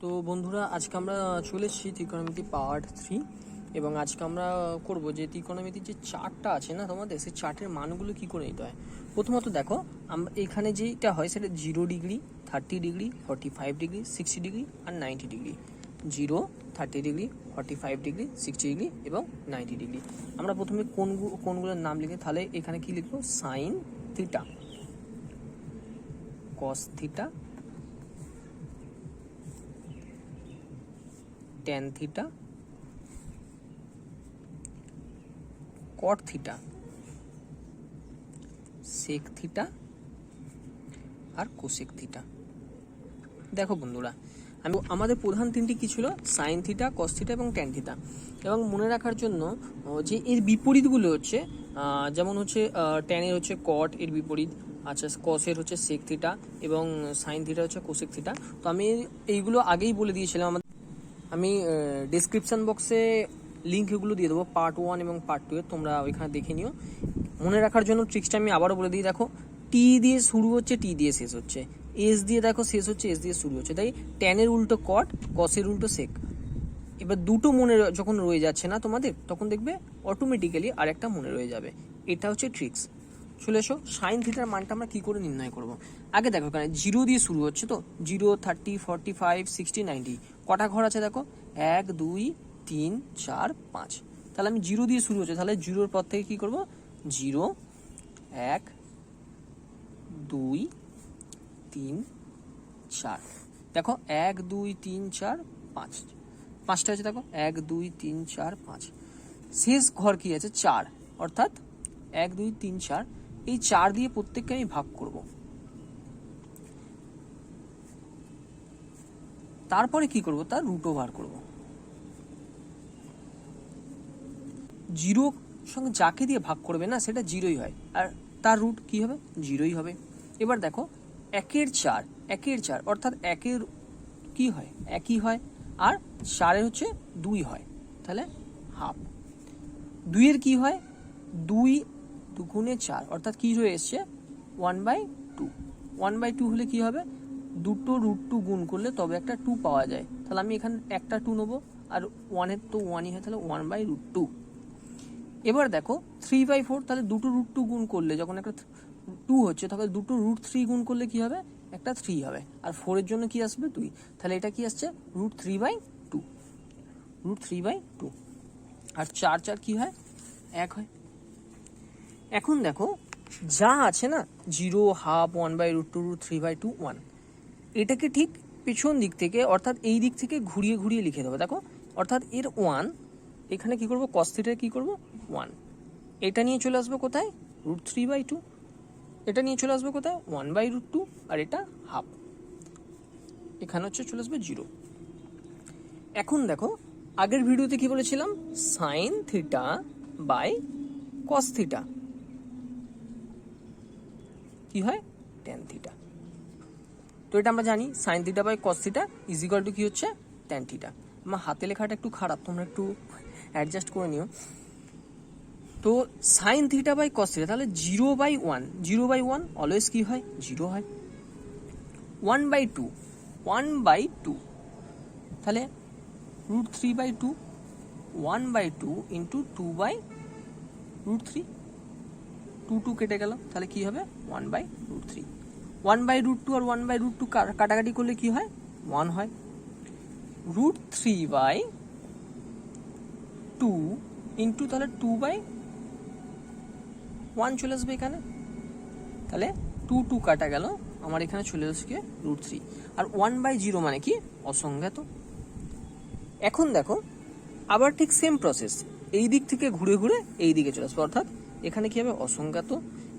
তো বন্ধুরা, আজকে আমরা চলে এসেছি ত্রিকোণমিতি পার্ট 3 এবং আজকে আমরা করব যে ত্রিকোণমিতির যে চার্টটা আছে না তোমাদের, সেই চার্টের মানগুলো কি করে নিতে হয়। প্রথমত দেখো, আমরা এখানে যেটা হয় সেটা 0 ডিগ্রি, 30 ডিগ্রি, 45 ডিগ্রি, 60 ডিগ্রি আর 90 ডিগ্রি। 0, 30 ডিগ্রি, 45 ডিগ্রি, 60 ডিগ্রি এবং 90 ডিগ্রি। আমরা প্রথমে কোনগুলোর নাম লিখে, তাহলে এখানে কি লিখবো? Sine theta, cos theta, tan theta, cot theta, sec theta আর কোসেক থিটা। দেখো বন্ধুরা, আমাদের প্রধান তিনটি কি ছিল? সাইন থিটা, কস থিটা এবং ট্যান থিটা। এবং মনে রাখার জন্য যে এর বিপরীতগুলো হচ্ছে, যেমন হচ্ছে ট্যানের হচ্ছে কট, এর বিপরীত। আচ্ছা, কসের হচ্ছে সেক থিটা এবং সাইন থিটা হচ্ছে কোসেক থিটা। তো আমি এইগুলো আগেই বলে দিয়েছিলাম। আমি ডিসক্রিপশন বক্সে লিঙ্ক এগুলো দিয়ে দেবো, পার্ট 1 এবং পার্ট 2 এর, তোমরা ওইখানে দেখে নিও। মনে রাখার জন্য ট্রিক্সটা আমি আবারও বলে দিই। দেখো, টি দিয়ে শুরু হচ্ছে, টি দিয়ে শেষ হচ্ছে, এস দিয়ে দেখো শেষ হচ্ছে, এস দিয়ে শুরু হচ্ছে। তাই ট্যানের উল্টো কট, কসের উল্টো সেক। এবার দুটো মনে যখন রয়ে যাচ্ছে না তোমাদের, তখন দেখবে অটোমেটিক্যালি আর একটা মনে রয়ে যাবে। এটা হচ্ছে ট্রিক্স। চলে এসো, সাইন থিটার মানটা আমরা কি করে নির্ণয় করব। আগে দেখো, এখানে 0 দিয়ে শুরু হচ্ছে, তো 0, 30, 45, 60, 90 কটা ঘর আছে দেখো? 1, 2, 3, 4, 5। তাহলে আমি 0 দিয়ে শুরু হচ্ছে, তাহলে 0-র পর থেকে কি করব? 0, 1, 2, 3, 4। দেখো 1, 2, 3, 4, 5, পাঁচটা আছে। দেখো 1, 2, 3, 4, 5। শেষ ঘর কি আছে? 4। অর্থাৎ 1, 2, 3, 4, এই 4 দিয়ে প্রত্যেককে আমি ভাগ করব। তারপরে কি করব? তার রুট ওভার করব। 0 সঙ্গে যাকে দিয়ে ভাগ করবে না, সেটা 0ই হয়, আর তার রুট কি হবে? 0ই হবে। এবার দেখো 1-এর 4, 1-এর 4 অর্থাৎ 1-এর কি হয়? 1ই হয়, আর 4-এর হচ্ছে 2 হয়, তাহলে হাফ। 2-এর কি হয়? 2 দুগুণে 4 অর্থাৎ কি হয়ে এসছে? 1/2। 1/2 হলে কি হবে? দুটো রুট 2 গুণ করলে তবে একটা 2 পাওয়া যায়। তাহলে আমি এখানে একটা 2 নেবো, আর 1-এর তো 1ই হয়, তাহলে 1/2। এবার দেখো 3/4, তাহলে দুটো রুট 2 গুণ করলে যখন একটা 2 হচ্ছে, তাহলে দুটো রুট 3 গুণ করলে কি হবে? একটা 3 হবে। আর 4-এর জন্য কি আসবে? 2। তাহলে এটা কি আসছে? √3/2। √3/2। আর 4 4 কি হয়? 1 হয়। এখন দেখো, যা আছে না, 0, হাফ, 1/√2, √3/2, 1, এটাকে ঠিক পেছন দিক থেকে অর্থাৎ এই দিক থেকে ঘুরিয়ে ঘুরিয়ে লিখে দেবো। দেখো, অর্থাৎ এর 1 এখানে কি করব? cos θ কি করব? 1। এটা নিয়ে চলে আসবে কোথায়? √3/2। এটা নিয়ে চলে আসবে কোথায়? 1/√2। আর এটা হাফ, এখানে হচ্ছে চলে আসবে 0। এখন দেখো, আগের ভিডিওতে কি বলেছিলাম? Sine theta by cos theta কি হয়? Tan theta. তো এটা আমরা জানি, sine theta by cos theta is equal to কি হচ্ছে? Tan theta. আমার হাতে লেখাটা একটু খারাপ, তোমরা একটু অ্যাডজাস্ট করে নিও। তো sine theta by cos theta, তাহলে 0/1, 0/1 অলওয়েজ কি হয়? 0 হয়। 1/2, 1/2, তাহলে √3/2, 1/2 ইন্টু 2/√3, 2 কেটে গেল, তাহলে কি হবে? 1/√3। 1/√2 আর 1/√2 কাটাকাটি করলে কি হয়? 1 হয়। √3/2 ইন্টু, তাহলে 2/1 চলে আসবে এখানে, তাহলে 2 কাটা গেল, আমার এখানে চলে আসছে √3। আর 1/0 মানে কি? অসংজ্ঞাত। এখন দেখো, আবার ঠিক সেম প্রসেস, এই দিক থেকে ঘুরে ঘুরে এই দিকে চলে আসবে, অর্থাৎ এখানে কি হবে? অসংজ্ঞাত।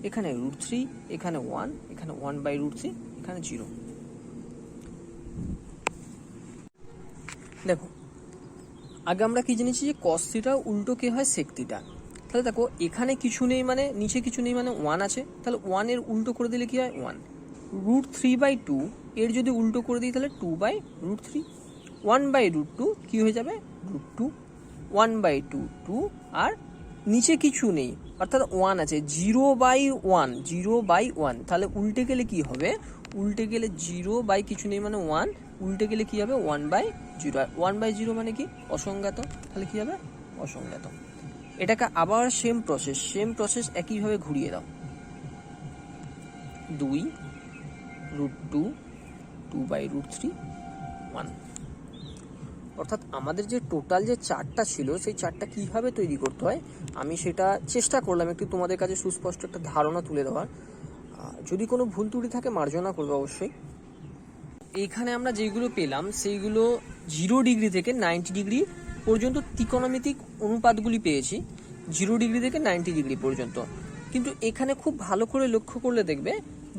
এখানে √3, এখানে 1, এখানে 1/√3, এখানে 0। দেখো, আগে আমরা কি জেনেছি যে cos থিটা উল্টো কে হয়? sec theta. তাহলে দেখো, এখানে কিছু নেই মানে, নিচে কিছু নেই মানে 1 আছে, তাহলে 1 এর উল্টো করে দিলে কি হয়? 1। √3/2 এর যদি উল্টো করে দিই, তাহলে 2/√3। 1/√2 কি হয়ে যাবে? √2। 1/2, 2, আর নিচে কিছু নেই অর্থাৎ 1 আছে। 0/1, 0/1, তাহলে উল্টে গেলে কি হবে? উল্টে গেলে 0 কিছু নেই মানে 1, উল্টে গেলে কি হবে 1/0, আর 1/0 মানে কি অসংজ্ঞাত, তাহলে কি হবে অসংজ্ঞাত। এটাকে আবার সেম প্রসেস একইভাবে ঘুরিয়ে দাও, 2√2 2/√3 1। অর্থাৎ আমাদের যে টোটাল যে চার্টটা ছিল সেই চার্টটা কীভাবে তৈরি করতে হয় আমি সেটা চেষ্টা করলাম একটু তোমাদের কাছে সুস্পষ্ট একটা ধারণা তুলে দেওয়ার। যদি কোনো ভুল ত্রুটি থাকে মার্জনা করবে অবশ্যই। এইখানে আমরা যেগুলো পেলাম সেইগুলো 0 ডিগ্রি থেকে 90 ডিগ্রি পর্যন্ত ত্রিকোণমিতিক অনুপাতগুলি পেয়েছি, 0 ডিগ্রি থেকে 90 ডিগ্রি পর্যন্ত। কিন্তু এখানে খুব ভালো করে লক্ষ্য করলে দেখবে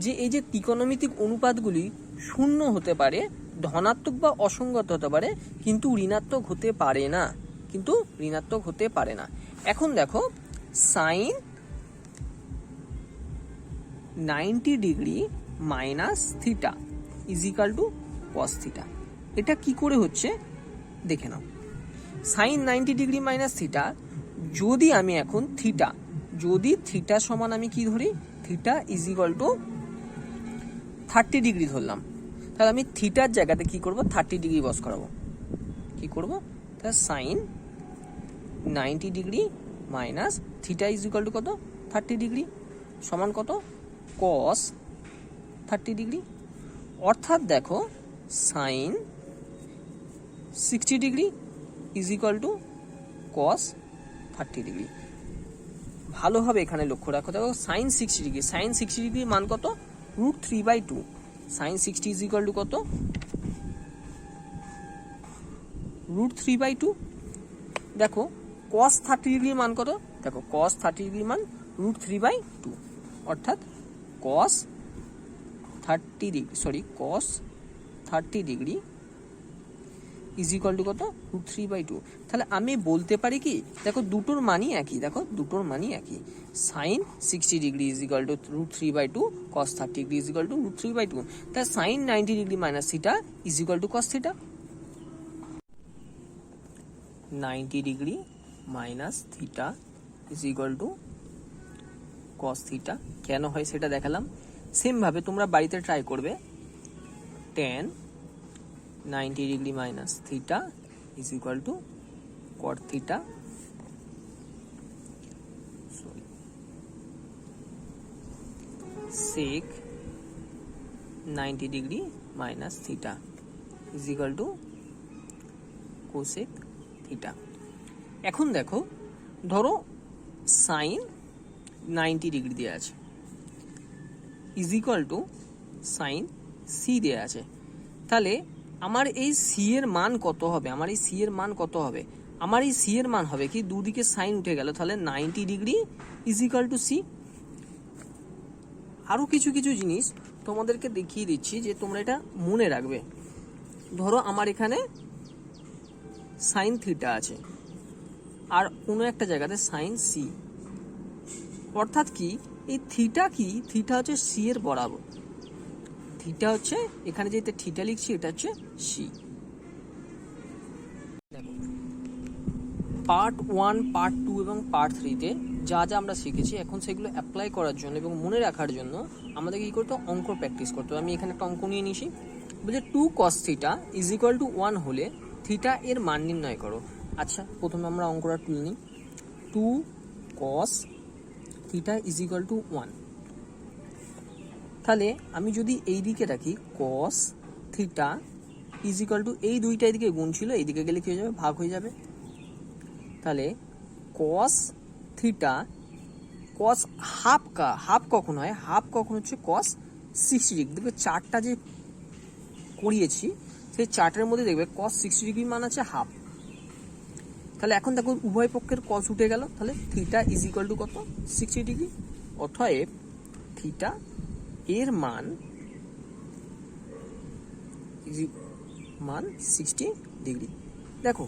যে এই যে ত্রিকোণমিতিক অনুপাতগুলি শূন্য হতে পারে, ধনাত্মক বা অসঙ্গত হতে পারে, কিন্তু ঋণাত্মক হতে পারে না, এখন দেখো sine 90 degree minus theta is equal to cos theta, এটা কি করে হচ্ছে দেখে নাও। সাইন 90 ডিগ্রি মাইনাস থিটা, যদি আমি এখন থিটা সমান আমি কি ধরি, থিটা ইজিক্যাল টু 30 ডিগ্রি ধরলাম, তাহলে আমি থিটার জায়গাতে কি করব 30 ডিগ্রি বস করাবো, কি করব তাহলে sine 90 degree minus theta is equal to কত 30 ডিগ্রি সমান কত কস 30 ডিগ্রি। অর্থাৎ দেখো sine 60 degree is equal to cos 30 degree. ভালোভাবে এখানে লক্ষ্য রাখো, দেখো সাইন 60 ডিগ্রি মান কত √3/2, সাইন 60 ইজিক্যাল টু কত √3/2। দেখো কস 30 ডিগ্রির মান কত, দেখো কস 30 ডিগ্রির মান √3/2, অর্থাৎ কস 30 ডিগ্রি ইজিক্যাল টু কত √3/2। তাহলে আমি বলতে পারি কি, দেখো দুটোর মানই একই, sine 60 degree is equal to √3/2, cos 30 degree is equal to √3/2, তাহলে sine 90 degree minus theta is equal to cos theta. 90 degree minus theta is equal to cos theta কেন হয় সেটা দেখালাম। সেম ভাবে তোমরা বাড়িতে ট্রাই করবে, tan 90 degree minus theta is equal to cot theta, sec 90 degree minus theta is equal to cosec theta. এখন দেখো ধরো সাইন 90 ডিগ্রি দেওয়া আছে is equal to sine C দেওয়া আছে, তাহলে আমার এই সি এর মান কত হবে, আমার এই সি এর মান হবে কি, দুদিকে সাইন উঠে গেল, তাহলে 90 degree is equal to C. আরও কিছু জিনিস তোমাদেরকে দেখিয়ে দিচ্ছি যে তোমরা এটা মনে রাখবে। ধরো আমার এখানে সাইন থিটা আছে আর কোনো একটা জায়গাতে সাইন সি, অর্থাৎ কি এই থিটা হচ্ছে সি এর বরাবর, থিটা হচ্ছে এখানে যেটা থিটা লিখছি এটা হচ্ছে সি। দেখো পার্ট 1, পার্ট 2 এবং পার্ট 3-তে যা আমরা শিখেছি এখন সেগুলো অ্যাপ্লাই করার জন্য এবং মনে রাখার জন্য আমাদের কি করতে হবে, অঙ্ক প্র্যাকটিস করতে হবে। আমি এখানে একটা অঙ্ক নিয়ে নিয়েছি, বলছে 2 cos theta is equal two 1 হলে থিটা এর মান নির্ণয় করো। আচ্ছা প্রথমে আমরা অঙ্কটা তুলে নিই, 2 cos theta is equal two 1, তাহলে আমি যদি এই দিকে রাখি cos theta is equal two, এই দুইটা এদিকে গুণ ছিল, এইদিকে গেলে কি হয়ে যাবে ভাগ হয়ে যাবে, তাহলে cos থিটা cos হাফ কখন হয়, হাফ কখন হচ্ছে cos 60 ডিগ্রি। দেখবে চার্টটা যে করিয়েছি সেই চার্টের মধ্যে দেখবে cos 60 ডিগ্রি মান আছে হাফ, তাহলে এখন দেখো উভয় পক্ষের cos উঠে গেল, তাহলে থিটা ইজ ইকুয়াল টু কত 60 ডিগ্রি, অতএব থিটা এর মান 60 ডিগ্রি। দেখো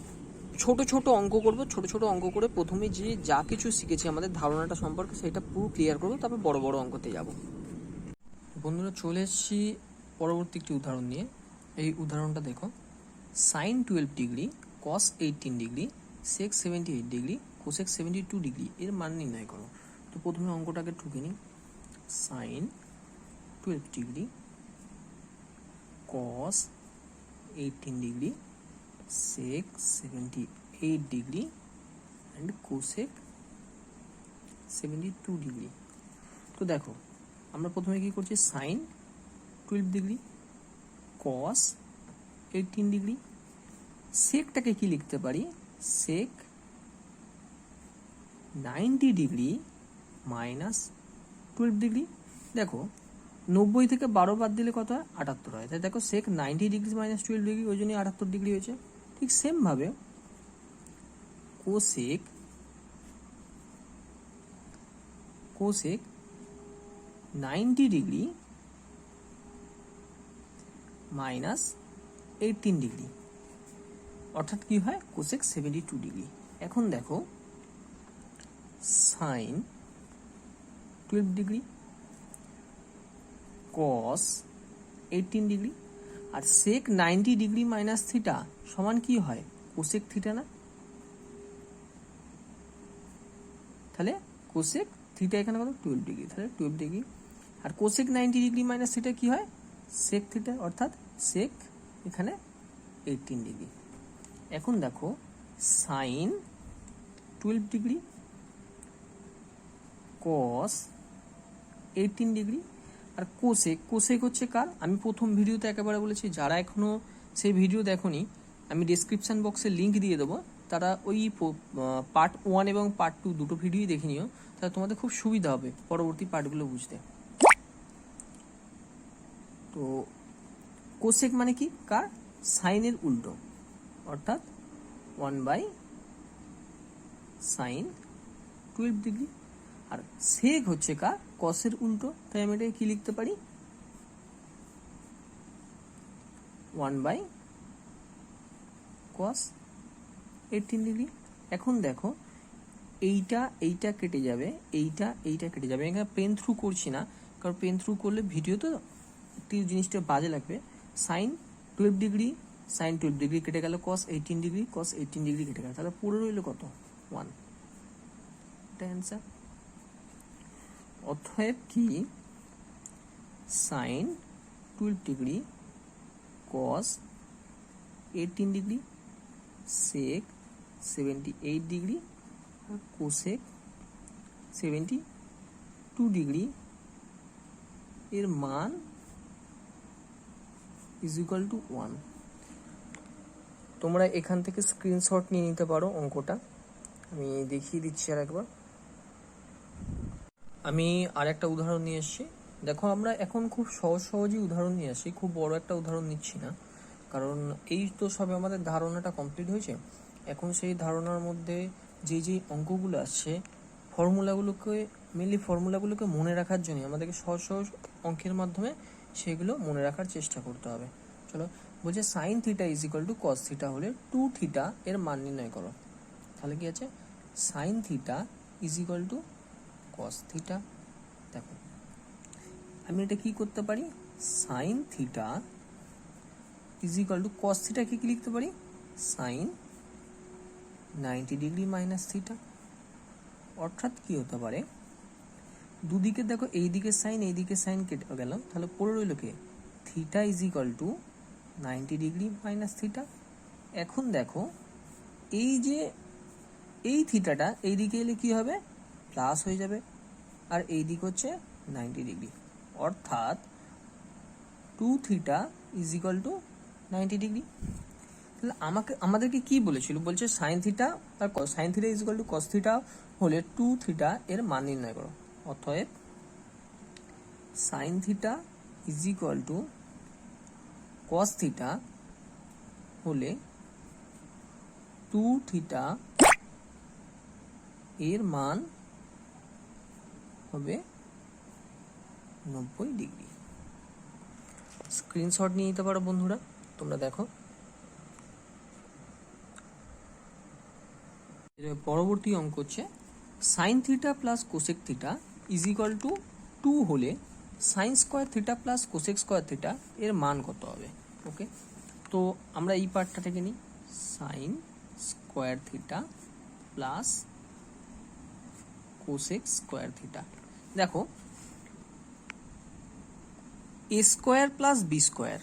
ছোট অঙ্ক করবো, ছোট অঙ্ক করে প্রথমে যে যা কিছু শিখেছি আমাদের ধারণাটা সম্পর্কে সেটা পুরো ক্লিয়ার করবো, তারপর বড় অঙ্কতে যাব। বন্ধুরা চলে এসেছি পরবর্তী একটি উদাহরণ নিয়ে। এই উদাহরণটা দেখো, sine 12 degree cos 18 degree sec 78 degree cosec 72 degree এর মান নির্ণয় করো। তো প্রথমে অঙ্কটাকে ঠুকে নিই, sine 12 degree cos 18 degree, sec 78 degree and cosec 72 degree. তো দেখো আমরা প্রথমে কি করছি, সাইন 12 ডিগ্রি, কস 18 ডিগ্রি, সেকটাকে কি লিখতে পারি, সেক 90 ডিগ্রি মাইনাস 12 ডিগ্রি। দেখো 90 থেকে 12 বাদ দিলে কত হয়, 78 হয়। তাই দেখো সেক 90 ডিগ্রি মাইনাস 12 ডিগ্রি, ওই জন্যই 78 ডিগ্রি হয়েছে। ঠিক সেমভাবে কোসেক 90 ডিগ্রি মাইনাস 18 ডিগ্রি, অর্থাৎ কি হয়, কোসেক 72 ডিগ্রি। এখন দেখো সাইন 12 ডিগ্রি, কস 18 ডিগ্রি, আর সেক 90 ডিগ্রি মাইনাস থিটা সমান কি হয়, কোসেক থিটা না? তাহলে কোসেক থিটা এখানে কত, 12 ডিগ্রি, তাহলে 12 ডিগ্রি। আর কোসেক 90 ডিগ্রি মাইনাস থিটা কি হয়, সেক থিটা, অর্থাৎ সেক এখানে 18 ডিগ্রি। এখন দেখো সাইন 12 ডিগ্রি, কস 18 ডিগ্রি, আর কোসেক হচ্ছে কার, আমি প্রথম ভিডিওতে একেবারে বলেছি, যারা এখনো সেই ভিডিও দেখোনি আমি ডেসক্রিপশন বক্সে লিংক দিয়ে দেবো, তারা ওই পার্ট 1 এবং পার্ট 2 দুটো ভিডিওই দেখে নিও, তাহলে তোমাদের খুব সুবিধা হবে পরবর্তী পার্টগুলো বুঝতে। তো কোসেক মানে কি, কার, সাইনের উল্টো, অর্থাৎ 1/sin 12 ডিগ্রি। আর সেক হচ্ছে কার, কসের উল্টো, তাই আমি এটাকে কি লিখতে পারি, 1/cos 18 ডিগ্রি। এখন দেখো এইটা কেটে যাবে, এইটা কেটে যাবে। এখানে পেন থ্রু করছি না, কারণ পেন থ্রু করলে ভিডিও তো একটু জিনিসটা বাজে লাগবে। সাইন 12 ডিগ্রি, সাইন 12 ডিগ্রি কেটে গেল, কস 18 ডিগ্রি, কস 18 ডিগ্রি কেটে গেল, তাহলে পুরো রইল কত, 1। এটা অ্যান্সার। অতএব কি sign 12 degree, cos 18 degree, sec 78 degree, আর কোসেক 72 ডিগ্রি এর মান ইজ ইকুয়াল টু 1। তোমরা এখান থেকে স্ক্রিনশট নিয়ে নিতে পারো অঙ্কটা, আমি দেখিয়ে দিচ্ছি আর একবার। আমি আর একটা উদাহরণ নিয়ে এসেছি। দেখো আমরা এখন খুব সহজেই উদাহরণ নিয়ে আসি, খুব বড় একটা উদাহরণ নিচ্ছি না, কারণ এই তো সবে আমাদের ধারণাটা কমপ্লিট হয়েছে। এখন সেই ধারণার মধ্যে যে অঙ্কগুলো আসছে, ফর্মুলাগুলোকে মনে রাখার জন্য আমাদেরকে সহজ অঙ্কের মাধ্যমে সেগুলো মনে রাখার চেষ্টা করতে হবে। চলো, বলছে sine theta is equal to cos theta হলে 2 থিটা এর মান নির্ণয় করো। তাহলে কি আছে, sine theta is equal to cos theta. দেখো আমি এটা কি করতে পারি, sine theta is equal to cos থিটাকে কি লিখতে পারি, সাইন 90 ডিগ্রি মাইনাস থিটা। অর্থাৎ কি হতে পারে, দুদিকে দেখো এইদিকে সাইন কেটে গেল, তাহলে পড়ে রইল কে, theta is equal to 90 degree minus theta. এখন দেখো এই থিটাটা এইদিকে এলে কি হবে, প্লাস হয়ে যাবে, আর এই দিক হচ্ছে 90 ডিগ্রি, অর্থাৎ 2 theta is equal to 90 degree. তাহলে আমাদেরকে কি বলেছিল, বলছে সাইন থিটা আর sine theta is equal to cos theta হলে 2 থিটা এর মান নির্ণয় করো। অতএব sine theta is equal to cos theta হলে 2 থিটা এর মান হবে 90 ডিগ্রি। স্ক্রিনশট নিয়ে নিতে পারো বন্ধুরা, তোমরা দেখো। পরবর্তী অঙ্ক হচ্ছে sign theta plus cosec theta is equal two 2 হলে sign square theta plus cosec square theta এর মান কত হবে। ওকে, তো আমরা এই পার্টটা থেকে নিই, sine square theta plus cosec square theta. দেখো A square plus B square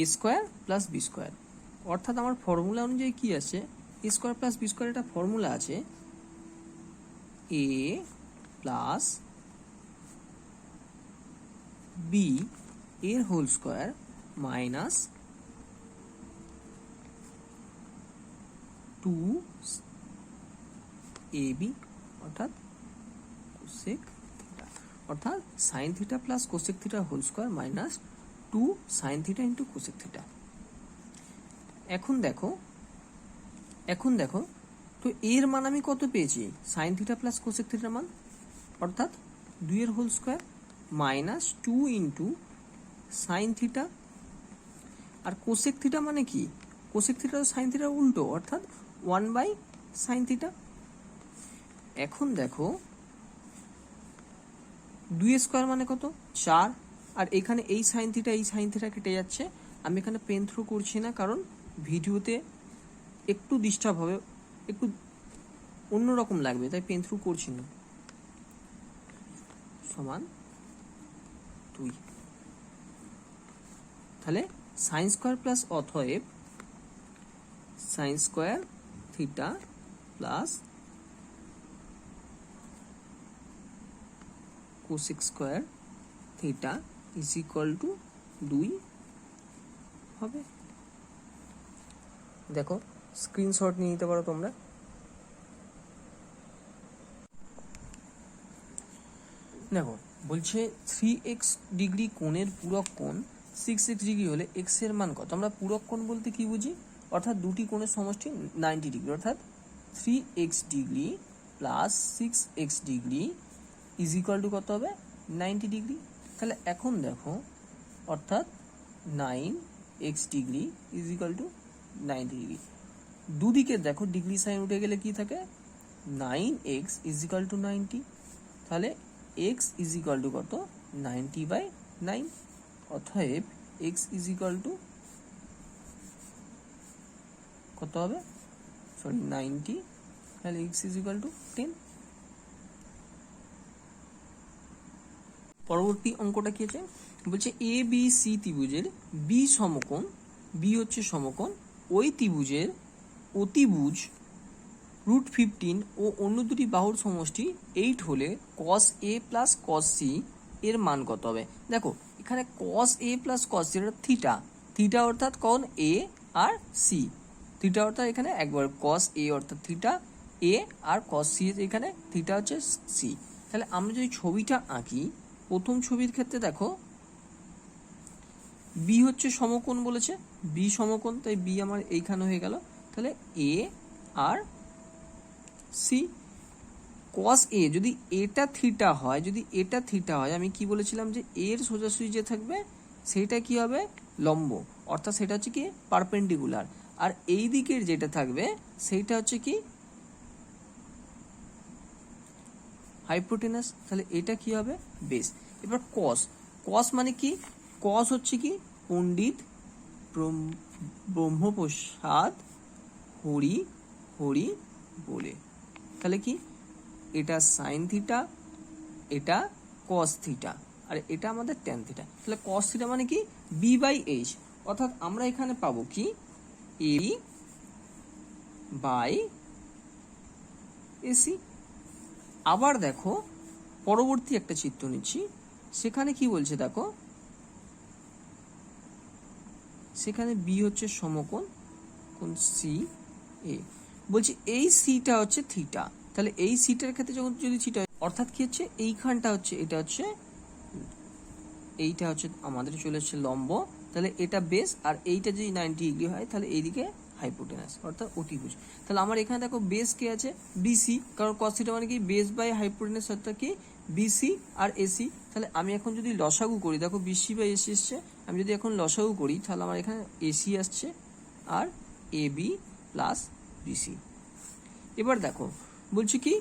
A square plus B square, অর্থাৎ আমার ফর্মুলা অনুযায়ী কি আছে, A square plus B square একটা ফর্মুলা আছে, এ প্লাস বি এর হোল স্কোয়ার মাইনাস 2ab অর্থাৎ কোসেক থিটা, অর্থাৎ sine theta plus cosec theta whole square minus 2 sine theta into cosec theta. এখন দেখো তো এর মান আমি কত পেয়েছি, সাইন থিটা প্লাস কোসেক থিটার মান, অর্থাৎ 2 এর whole square minus 2 into sine theta, আর কোসেক থিটা মানে কি, কোসেক থিটা সাইন থিটার উল্টো, অর্থাৎ 1 বাই সাইন থিটা। এখন দেখো 2 স্কোয়ার মানে কত 4, আর এখানে এই সাইন থিটা কেটে যাচ্ছে। আমি এখানে পেন থ্রু করছি না, কারণ ভিডিওতে একটু ডিস্টার্ব হবে, একটু অন্যরকম লাগবে, তাই পেন থ্রু করছি না। সমান 2, তাহলে সাইন স্কোয়ার প্লাস অতএব sign square theta plus cosec square theta is equal two 2 হবে। দেখো স্ক্রিনশট নিয়ে নিতে পারো তোমরা। দেখো বলছে 3x ডিগ্রি কোণের পূরক কোণ 6x ডিগ্রি হলে x এর মান কত। আমরা পূরক কোণ বলতে কি বুঝি, অর্থাৎ দুটি কোণের সমষ্টি 90 ডিগ্রি, অর্থাৎ 3x degree plus 6x degree is equal two কত হবে 90 ডিগ্রি। তাহলে এখন দেখো, অর্থাৎ 9x degree is equal to 90 degree. দুদিকে দেখো ডিগ্রি সাইন উঠে গেলে কি থাকে, 9x ইজ ইকুয়াল টু 90, তাহলে x ইজ ইকুয়াল টু কত 90/9, অতএব x ইজ ইকুয়াল টু কত হবে, 90, তাহলে x ইজ ইকুয়াল টু 10। পরবর্তী অঙ্কটা কি আছে, বলছে এ বি সি ত্রিভুজের বি সমকোণ, বি হচ্ছে সমকোণ, ওই ত্রিভুজের অতিভুজ √15 ও অন্য দুটি বাহুর সমষ্টি 8 হলে cos a plus cos c এর মান কত হবে। দেখো এখানে cos a plus cos c এর থিটা, থিটা অর্থাৎ কোণ a আর c, থিটা অর্থাৎ এখানে একবার cos a অর্থাৎ থিটা a আর cos c এখানে থিটা হচ্ছে c। তাহলে আমরা যদি ছবিটা আঁকি, প্রথম ছবির ক্ষেত্রে দেখো বি হচ্ছে সমকোণ বলেছে, বি সমকোণ, তাই বি আমার এইখানে হয়ে গেল। তাহলে এ আর সি, cos a যদি এটা থিটা হয়, যদি এটা থিটা হয়, আমি কি বলেছিলাম যে এর সোজাসুজি যে থাকবে সেটা কি হবে লম্ব, অর্থাৎ সেটা হচ্ছে কি পারপেন্ডিকুলার, আর এই দিকের যেটা থাকবে সেইটা হচ্ছে কি হাইপোটেনাস, তাহলে এটা কি হবে বেস। এবার cos, cos মানে কি, cos হচ্ছে কি পণ্ডিত ব্রহ্মপ্রসাদ হরি হরি বলে, তাহলে কি এটা সাইন থিটা, এটা কস থিটা, আর এটা আমাদের ট্যান থিটা। তাহলে কস থিটা মানে কি b/h, অর্থাৎ আমরা এখানে পাবো কি a/ac। আবার দেখো পরবর্তী একটা চিত্র নিচ্ছি, সেখানে কি বলছে দেখো, সেখানে বি হচ্ছে সমকোণ কোণ সি এ, বলছি এই সিটা হচ্ছে থিটা, তাহলে এই সিটার ক্ষেত্রে যখন যদি থিটা, অর্থাৎ কি হচ্ছে এইখানটা হচ্ছে, এটা হচ্ছে এইটা হচ্ছে আমাদের চলে আসছে লম্ব, তাহলে এটা বেস, আর এইটা যদি 90 ডিগ্রি হয় তাহলে এইদিকে হাইপোটেনাস অর্থাৎ অতিভুজ। তাহলে আমার এখানে দেখো বেস কে আছে বিসি, কারণ cos থিটা মানে কি বেস বাই হাইপোটেনাস অর্থাৎ কি বিসি আর এসি। তাহলে আমি এখন যদি লসাগু করি, দেখো বিসি বাই এসি এসছে, আমি যদি এখন লসাগু করি তাহলে আমার এখানে এসি আসছে আর এবি প্লাস বিসি। এবার দেখো বলছি কি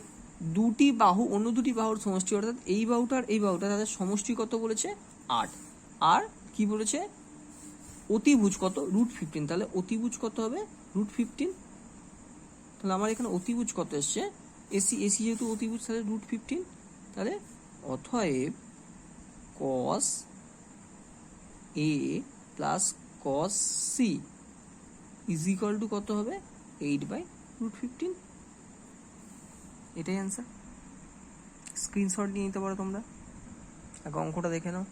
দুটি বাহু অন্য দুটি বাহুর সমষ্টি, অর্থাৎ এই বাহুটা আর এই বাহুটা, তাদের সমষ্টি কত বলেছে 8, আর কি বলেছে অতিভুজ কত √15, তাহলে অতিভুজ কত হবে √15। তাহলে আমার এখানে অতিভুজ কত এসছে এসি, এসি যেহেতু অতিভুজ তাহলে √15, তাহলে অতএব cos a plus cos c is equal two কত হবে 8/√15। এটাই অ্যান্সার। স্ক্রিনশট নিয়ে নিতে পারো তোমরা। আগে অঙ্কটা দেখে নাও।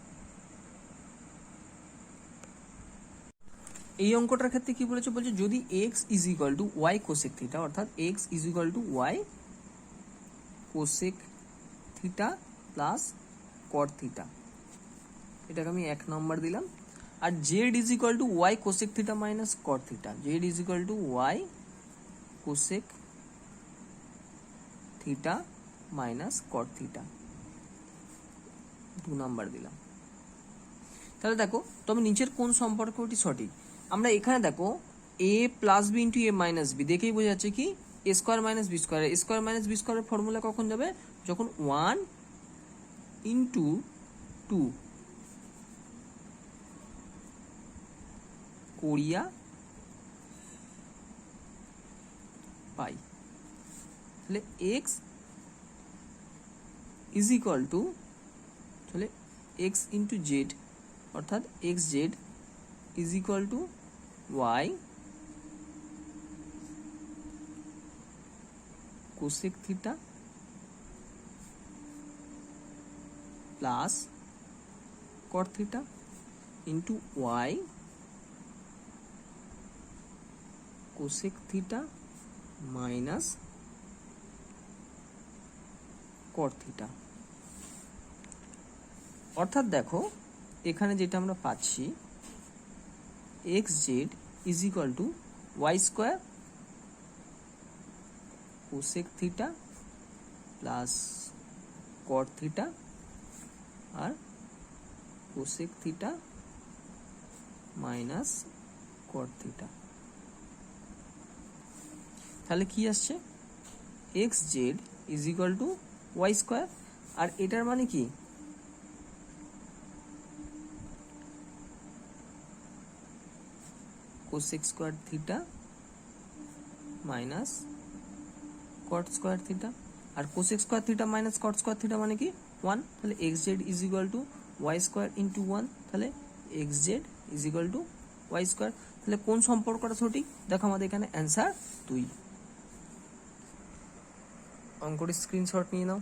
এই অঙ্কটার ক্ষেত্রে কি বলেছে, বলছে যদি x is equal to Y cosec theta, অর্থাৎ x is equal to Y cosec theta plus cot theta, এটাকে আমি 1 নম্বর দিলাম। আর z is equal to Y cosec theta minus cot theta, z is equal to Y cosec theta minus cot theta 2 নম্বর দিলাম। তাহলে দেখো তবে নিচের কোন সম্পর্কটি সঠিক। আমরা এখানে দেখো A plus B into A minus B দেখেই বোঝা যাচ্ছে কি A square minus B square. A square minus B স্কোয়ারের ফর্মুলা কখন যাবে, যখন 1 ইন্টু 2 কোরিয়া পাই। তাহলে এক্স ইজ ইকুয়াল টু, তাহলে এক্স ইন্টু জেড অর্থাৎ X Z is equal to Y cosec theta plus cot theta into Y cosec theta minus cot theta. অর্থাৎ দেখো এখানে যেটা আমরা পাচ্ছি X Z is equal to y square cosec theta plus cot theta আর cosec theta minus cot theta. তাহলে কি আসছে x Z is equal to y square, আর এটার মানে কি cosec square theta minus cot square theta, আর cosec square theta minus cot square theta মানে কি 1। তাহলে x Z is equal to y square into 1, তাহলে x Z is equal to y square. তাহলে কোন সম্পর্কটা সঠিক, দেখো আমাদের এখানে অ্যান্সার 2। অঙ্কটির স্ক্রিনশট নিয়ে নাও।